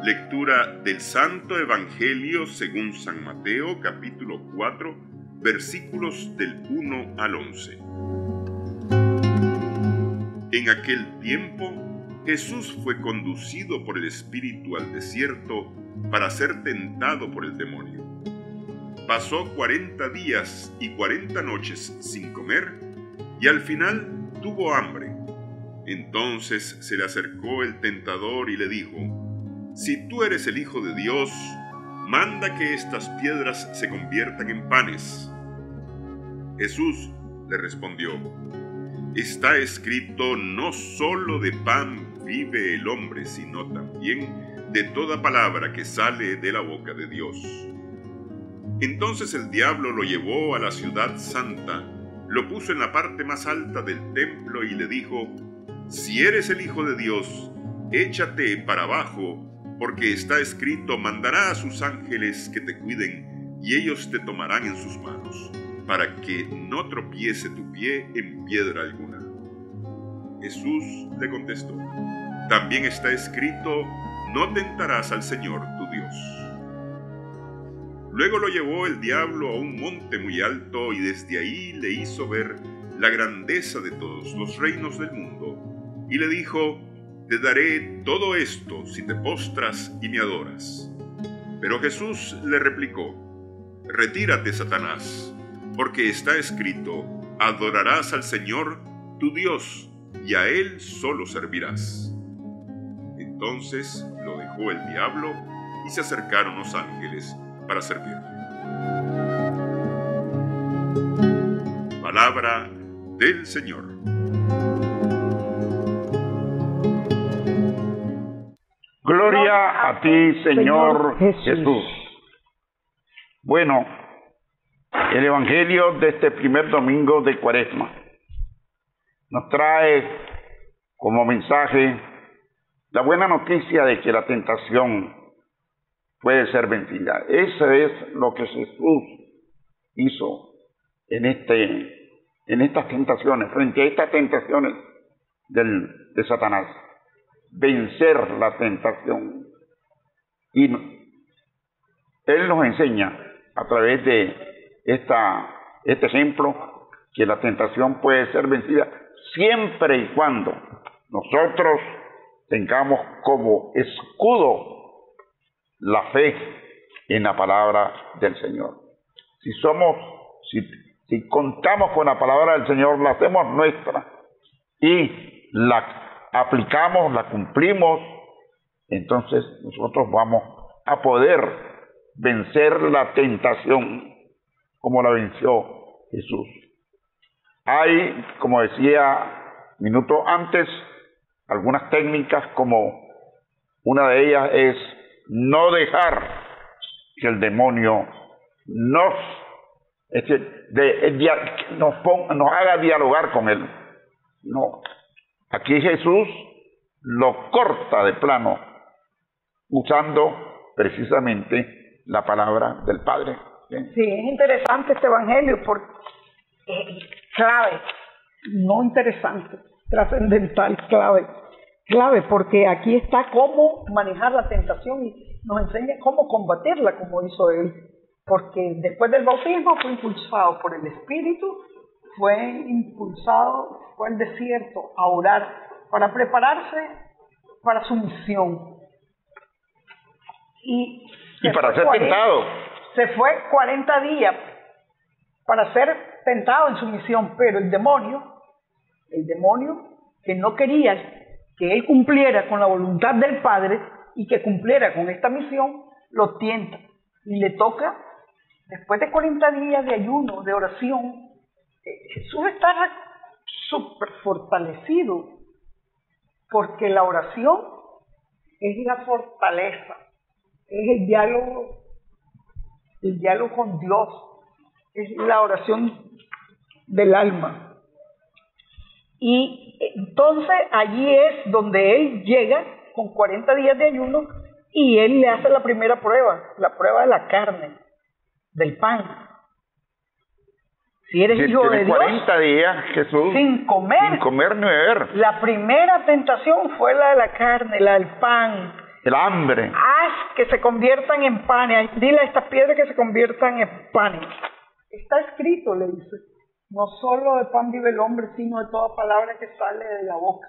Lectura del Santo Evangelio según San Mateo, capítulo 4, versículos del 1 al 11. En aquel tiempo, Jesús fue conducido por el Espíritu al desierto para ser tentado por el demonio. Pasó 40 días y 40 noches sin comer y al final tuvo hambre. Entonces se le acercó el tentador y le dijo: «Si tú eres el Hijo de Dios, manda que estas piedras se conviertan en panes». Jesús le respondió: «Está escrito, no solo de pan vive el hombre, sino también de toda palabra que sale de la boca de Dios». Entonces el diablo lo llevó a la ciudad santa, lo puso en la parte más alta del templo y le dijo: «Si eres el Hijo de Dios, échate para abajo, porque está escrito, mandará a sus ángeles que te cuiden, y ellos te tomarán en sus manos, para que no tropiece tu pie en piedra alguna». Jesús le contestó: «También está escrito, no tentarás al Señor tu Dios». Luego lo llevó el diablo a un monte muy alto y desde ahí le hizo ver la grandeza de todos los reinos del mundo y le dijo: «Te daré todo esto si te postras y me adoras». Pero Jesús le replicó: «Retírate, Satanás, porque está escrito, adorarás al Señor tu Dios y a Él solo servirás». Entonces lo dejó el diablo y se acercaron los ángeles para servirle. Palabra del Señor.
Gloria a ti, Señor Jesús. Bueno, el Evangelio de este primer domingo de Cuaresma nos trae como mensaje la buena noticia de que la tentación puede ser vencida. Eso es lo que Jesús hizo en estas tentaciones, frente a estas tentaciones de Satanás. Vencer la tentación. Y Él nos enseña a través de este ejemplo que la tentación puede ser vencida siempre y cuando nosotros tengamos como escudo la fe en la palabra del Señor. Si contamos con la palabra del Señor, la hacemos nuestra y la aplicamos, la cumplimos, entonces nosotros vamos a poder vencer la tentación como la venció Jesús. Hay, como decía minutos antes, algunas técnicas, como una de ellas es no dejar que el demonio nos haga dialogar con él. No. Aquí Jesús lo corta de plano usando precisamente la palabra del Padre. ¿Bien?
Sí, es interesante este evangelio porque clave, no interesante, trascendental, clave, porque aquí está cómo manejar la tentación y nos enseña cómo combatirla, como hizo él. Porque después del bautismo fue impulsado por el Espíritu, fue al desierto a orar para prepararse para su misión. Y
para ser tentado.
Se fue 40 días para ser tentado en su misión, pero el demonio que no quería que él cumpliera con la voluntad del Padre y que cumpliera con esta misión, lo tienta y le toca. Después de 40 días de ayuno, de oración, Jesús está súper fortalecido, porque la oración es la fortaleza, es el diálogo con Dios, es la oración del alma. Y entonces allí es donde él llega con 40 días de ayuno y él le hace la primera prueba, la prueba de la carne, del pan. Si eres hijo de Dios,
40 días Jesús sin comer ni beber.
La primera tentación fue la de la carne, la del pan.
El hambre.
Haz que se conviertan en panes. Dile a estas piedras que se conviertan en panes. Está escrito, le dice. No solo de pan vive el hombre, sino de toda palabra que sale de la boca.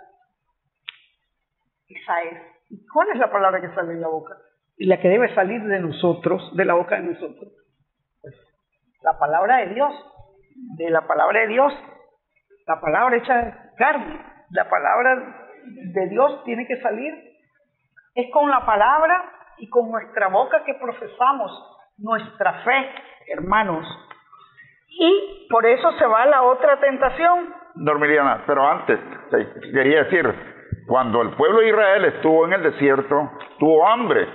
Esa es. ¿Y cuál es la palabra que sale de la boca? Y la que debe salir de nosotros, de la boca de nosotros. La palabra de Dios, de la palabra de Dios, la palabra hecha de carne, la palabra de Dios tiene que salir. Es con la palabra y con nuestra boca que profesamos nuestra fe, hermanos. Y por eso se va a la otra tentación.
Normiliana, pero antes, quería decir, cuando el pueblo de Israel estuvo en el desierto, tuvo hambre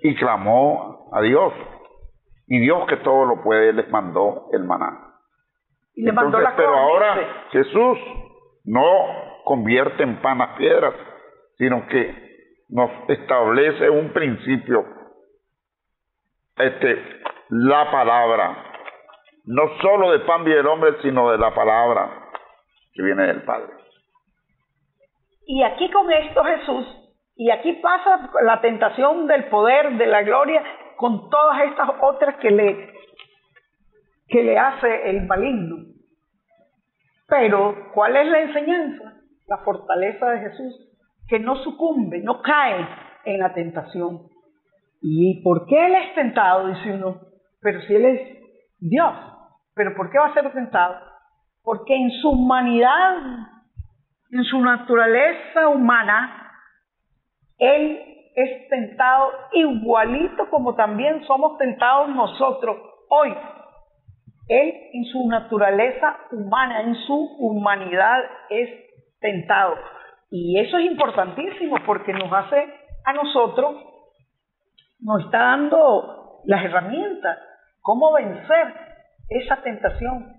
y clamó a Dios. Y Dios, que todo lo puede, les mandó el maná.
Y le mandó la
pero ahora Jesús no convierte en pan las piedras, sino que nos establece un principio, la palabra, no solo de pan vive el hombre, sino de la palabra que viene del Padre.
Y aquí con esto Jesús, y aquí pasa la tentación del poder, de la gloria, con todas estas otras que le hace el maligno. Pero, ¿cuál es la enseñanza? La fortaleza de Jesús, que no sucumbe, no cae en la tentación. ¿Y por qué él es tentado? Dice uno, pero si él es Dios, ¿pero por qué va a ser tentado? Porque en su humanidad, en su naturaleza humana, él es tentado igualito como también somos tentados nosotros hoy. Él en su naturaleza humana, en su humanidad es tentado. Y eso es importantísimo porque nos hace a nosotros, nos está dando las herramientas, cómo vencer esa tentación.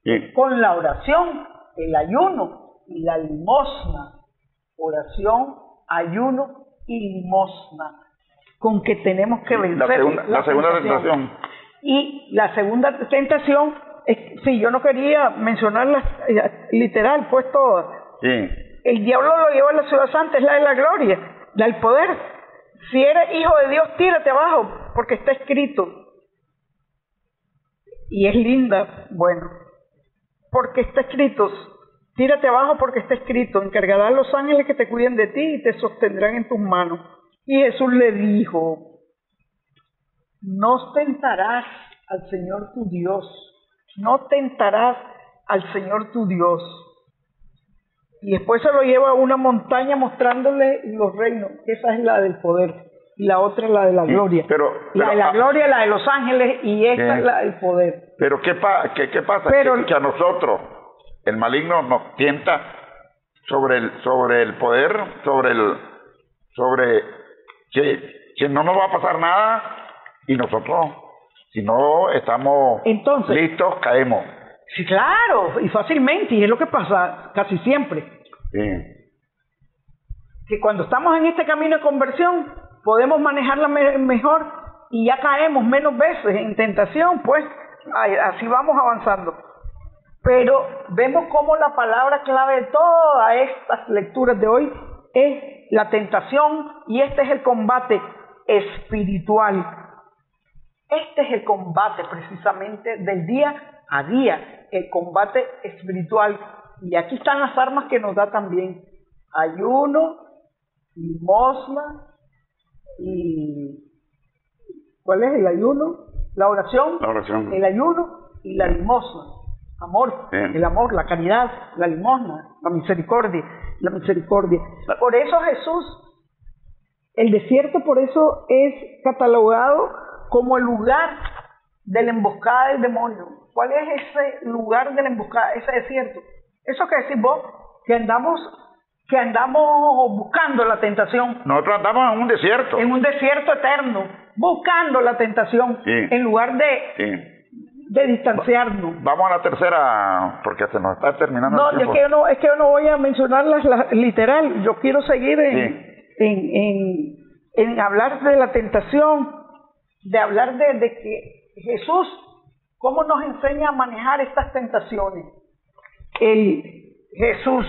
Bien.
Con la oración, el ayuno y la limosna. Oración, ayuno y limosna, con que tenemos que vencer
la segunda tentación.
Y la segunda tentación, sí, yo no quería mencionarla literal, pues todas.
Sí.
El diablo lo lleva a la ciudad santa, es la de la gloria, la del poder. Si eres hijo de Dios, tírate abajo, porque está escrito. Y es linda, bueno, porque está escrito. Tírate abajo porque está escrito, encargará a los ángeles que te cuiden de ti y te sostendrán en tus manos. Y Jesús le dijo, no tentarás al Señor tu Dios, no tentarás al Señor tu Dios. Y después se lo lleva a una montaña mostrándole los reinos, esa es la del poder. y la otra la de la gloria. La de la gloria, la de los ángeles, y esta es la del poder.
Pero ¿qué pasa? Que a nosotros el maligno nos tienta sobre el poder, sobre que no nos va a pasar nada, y nosotros, si no estamos listos, caemos.
Sí, claro, y fácilmente, y es lo que pasa casi siempre.
Sí.
Que cuando estamos en este camino de conversión, podemos manejarla mejor y ya caemos menos veces en tentación, pues así vamos avanzando. Pero vemos cómo la palabra clave de todas estas lecturas de hoy es la tentación, y este es el combate espiritual. Este es el combate precisamente del día a día, el combate espiritual. Y aquí están las armas que nos da también: ayuno, limosna y... ¿cuál es el ayuno? La oración, el ayuno y la limosna. Amor, el amor, la caridad, la limosna, la misericordia. Por eso Jesús, el desierto, por eso es catalogado como el lugar de la emboscada del demonio. ¿Cuál es ese lugar de la emboscada, ese desierto? Eso que decís vos, que andamos buscando la tentación.
Nosotros andamos en un desierto.
En un desierto eterno, buscando la tentación, en lugar de distanciarnos.
Vamos a la tercera, porque se nos está terminando el tiempo.
Es que yo no voy a mencionarlas literal. Yo quiero seguir en hablar de la tentación, de hablar de que Jesús, cómo nos enseña a manejar estas tentaciones. Jesús.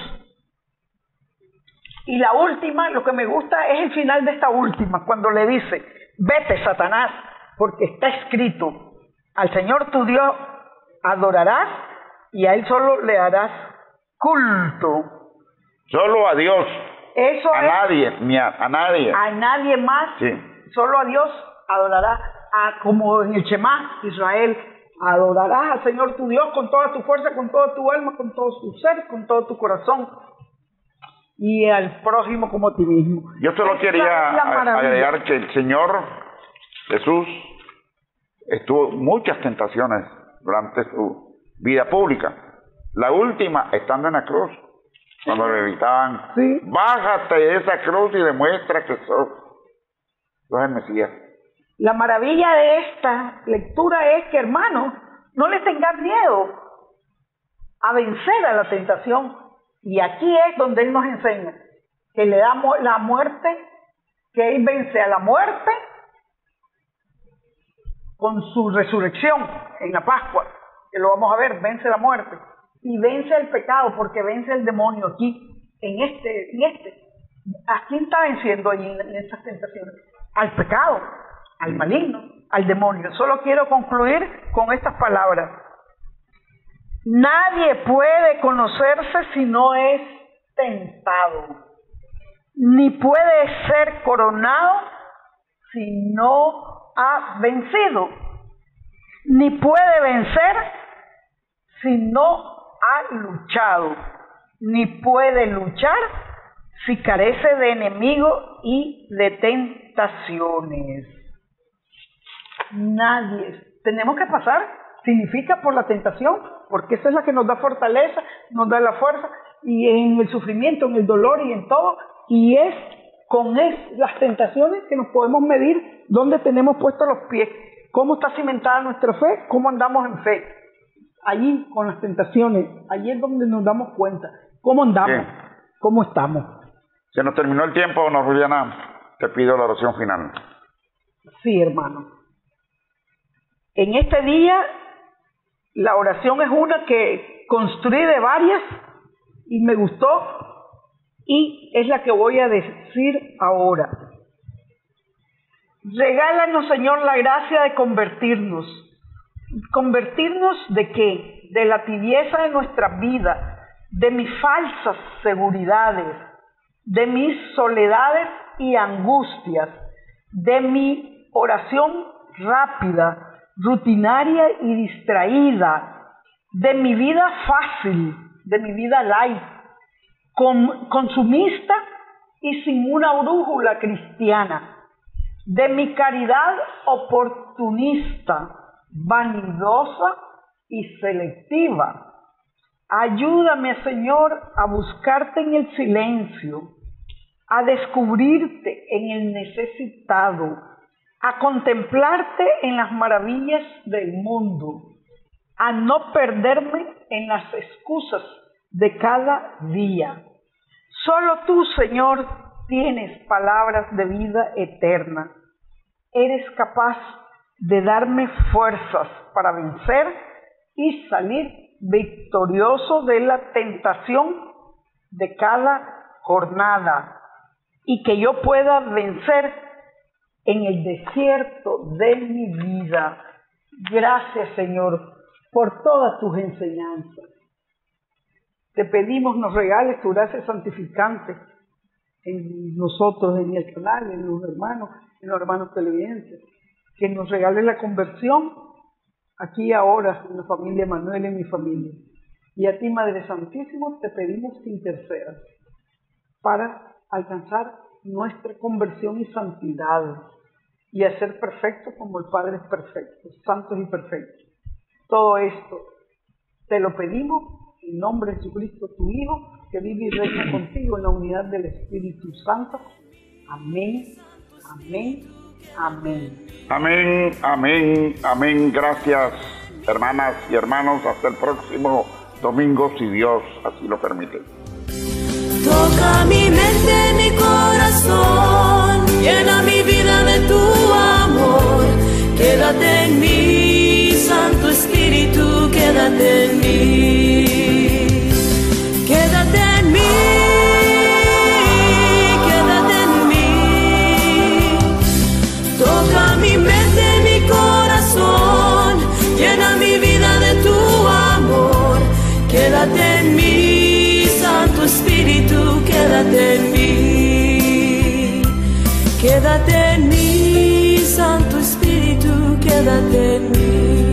Y la última, lo que me gusta es el final de esta última, cuando le dice: vete, Satanás, porque está escrito, al Señor tu Dios adorarás y a Él solo le darás culto.
Solo a Dios.
Eso
a nadie, ni a nadie.
A nadie más. Sí. Solo a Dios adorarás. Como en el Shema, Israel, adorarás al Señor tu Dios con toda tu fuerza, con toda tu alma, con todo tu ser, con todo tu corazón, y al prójimo como a ti mismo.
Yo solo quería agregar que el Señor Jesús estuvo muchas tentaciones durante su vida pública. La última, estando en la cruz, cuando le gritaban: bájate de esa cruz y demuestra que sos el Mesías.
La maravilla de esta lectura es que, hermanos, no le tengan miedo a vencer a la tentación. Y aquí es donde Él nos enseña que le damos la muerte, que Él vence a la muerte con su resurrección en la Pascua, que lo vamos a ver, vence la muerte y vence el pecado, porque vence el demonio aquí, ¿A quién está venciendo allí en estas tentaciones? Al pecado, al maligno, al demonio. Solo quiero concluir con estas palabras: nadie puede conocerse si no es tentado, ni puede ser coronado si no ha vencido, ni puede vencer si no ha luchado, ni puede luchar si carece de enemigo y de tentaciones. Nadie. Tenemos que pasar, significa, por la tentación, porque esa es la que nos da fortaleza, nos da la fuerza, y en el sufrimiento, en el dolor y en todo, y es con las tentaciones que nos podemos medir dónde tenemos puestos los pies, cómo está cimentada nuestra fe, cómo andamos en fe. Allí, con las tentaciones, allí es donde nos damos cuenta cómo andamos, cómo estamos.
Se nos terminó el tiempo, Ana Juliana. Te pido la oración final.
Sí, hermano. En este día, la oración es una que construí de varias y me gustó, y es la que voy a decir ahora. Regálanos, Señor, la gracia de convertirnos. ¿Convertirnos de qué? De la tibieza de nuestra vida, de mis falsas seguridades, de mis soledades y angustias, de mi oración rápida, rutinaria y distraída, de mi vida fácil, de mi vida light, consumista y sin una brújula cristiana. de mi caridad oportunista, vanidosa y selectiva. Ayúdame, Señor, a buscarte en el silencio, a descubrirte en el necesitado, a contemplarte en las maravillas del mundo, a no perderme en las excusas de cada día. Solo tú, Señor, tienes palabras de vida eterna. Eres capaz de darme fuerzas para vencer y salir victorioso de la tentación de cada jornada, y que yo pueda vencer en el desierto de mi vida. Gracias, Señor, por todas tus enseñanzas. Te pedimos nos regales tu gracia santificante en nosotros, en el canal, en los hermanos televidentes, que nos regale la conversión aquí y ahora en la familia Manuel y en mi familia. Y a ti, Madre Santísima, te pedimos que intercedas para alcanzar nuestra conversión y santidad y a ser perfectos como el Padre es perfecto, santos y perfectos. Todo esto te lo pedimos en nombre de Jesucristo, tu Hijo, que vive y reina contigo en la unidad del Espíritu Santo. Amén, amén, amén.
Amén, amén, amén. Gracias, hermanas y hermanos. Hasta el próximo domingo, si Dios así lo permite.
Toca mi mente, mi corazón, llena mi vida de tu amor. Quédate en mí, Santo Espíritu, quédate en mí. Quédate en mí, quédate en mí. Toca mi mente, mi corazón, llena mi vida de tu amor. Quédate en mí, Santo Espíritu, quédate en mí. Quédate en mí, Santo Espíritu, quédate en mí.